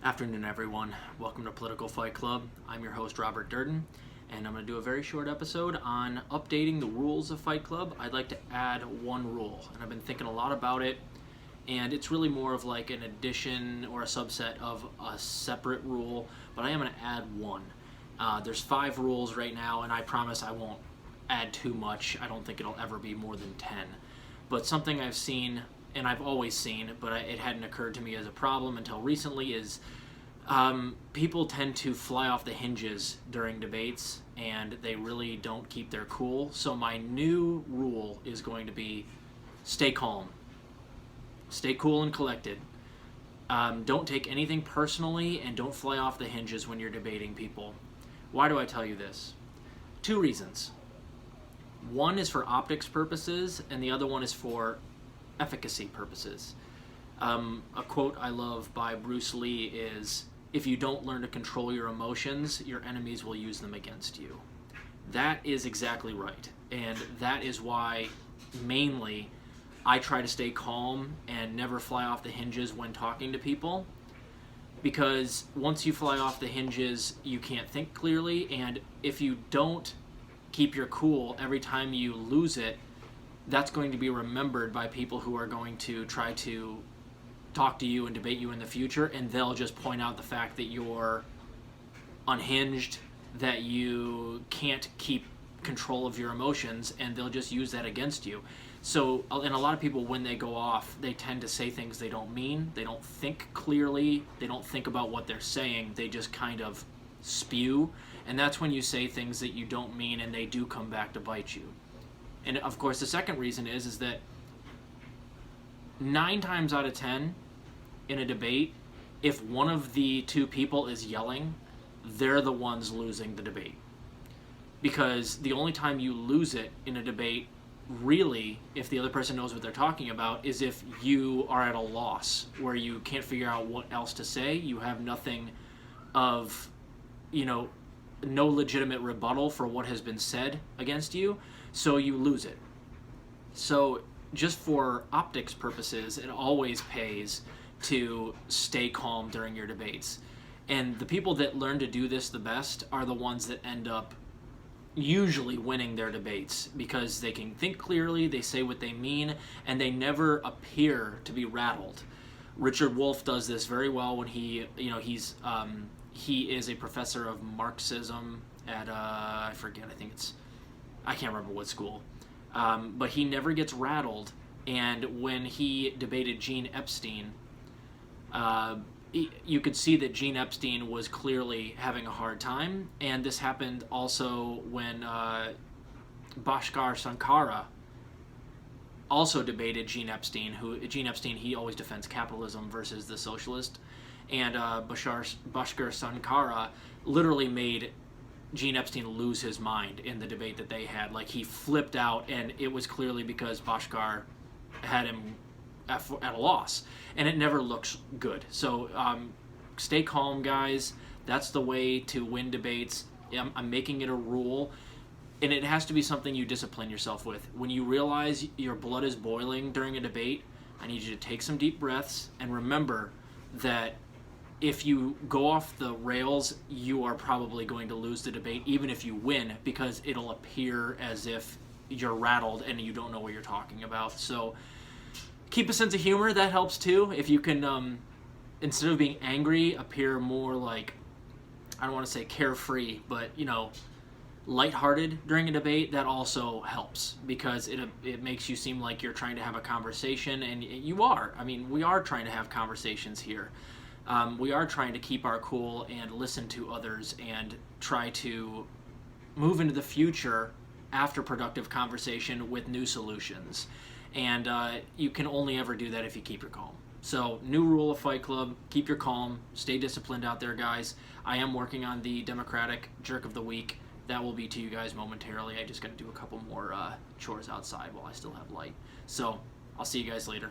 Afternoon, everyone. Welcome to Political Fight Club. I'm your host, Robert Durden, and I'm going to do a very short episode on updating the rules of Fight Club. I'd like to add one rule, and I've been thinking a lot about it, and it's really more of like an addition or a subset of a separate rule, but I am going to add one. There's 5 rules right now, and I promise I won't add too much. I don't think it'll ever be more than 10. But something I've seen, and I've always seen, but it hadn't occurred to me as a problem until recently, is people tend to fly off the hinges during debates, and they really don't keep their cool. So my new rule is going to be stay calm. Stay cool and collected. Don't take anything personally, and don't fly off the hinges when you're debating people. Why do I tell you this? 2 reasons. One is for optics purposes, and the other one is for efficacy purposes. A quote I love by Bruce Lee is, "If you don't learn to control your emotions, your enemies will use them against you." That is exactly right, and that is why mainly I try to stay calm and never fly off the hinges when talking to people, because once you fly off the hinges, you can't think clearly, and if you don't keep your cool every time you lose it, that's going to be remembered by people who are going to try to talk to you and debate you in the future, and they'll just point out the fact that you're unhinged, that you can't keep control of your emotions, and they'll just use that against you. So, and a lot of people, when they go off, they tend to say things they don't mean, they don't think clearly, they don't think about what they're saying, they just kind of spew, and that's when you say things that you don't mean, and they do come back to bite you. And of course, the second reason is that 9 times out of 10 in a debate, if one of the 2 people is yelling, they're the ones losing the debate. Because the only time you lose it in a debate, really, if the other person knows what they're talking about, is if you are at a loss, where you can't figure out what else to say, you have nothing of, no legitimate rebuttal for what has been said against you, so you lose it. So just for optics purposes, it always pays to stay calm during your debates. And the people that learn to do this the best are the ones that end up usually winning their debates, because they can think clearly, they say what they mean, and they never appear to be rattled. Richard Wolff does this very well when he is a professor of Marxism at, I can't remember what school, but he never gets rattled. And when he debated Gene Epstein, you could see that Gene Epstein was clearly having a hard time, and this happened also when Bhaskar Sankara also debated Gene Epstein. He always defends capitalism versus the socialist, and Bhaskar Sankara literally made Gene Epstein lose his mind in the debate that they had. Like, he flipped out, and it was clearly because Bhaskar had him at a loss, and it never looks good. So stay calm, guys. That's the way to win debates. I'm making it a rule, and it has to be something you discipline yourself with. When you realize your blood is boiling during a debate, I need you to take some deep breaths and remember that if you go off the rails, you are probably going to lose the debate, even if you win, because it'll appear as if you're rattled and you don't know what you're talking about. So keep a sense of humor. That helps too. If you can, instead of being angry, appear more like, I don't want to say carefree, but lighthearted during a debate, that also helps, because it makes you seem like you're trying to have a conversation, and you are. I mean, we are trying to have conversations here. We are trying to keep our cool and listen to others and try to move into the future after productive conversation with new solutions. And you can only ever do that if you keep your calm. So, new rule of Fight Club: keep your calm, stay disciplined out there, guys. I am working on the Democratic Jerk of the Week. That will be to you guys momentarily. I just got to do a couple more chores outside while I still have light. So, I'll see you guys later.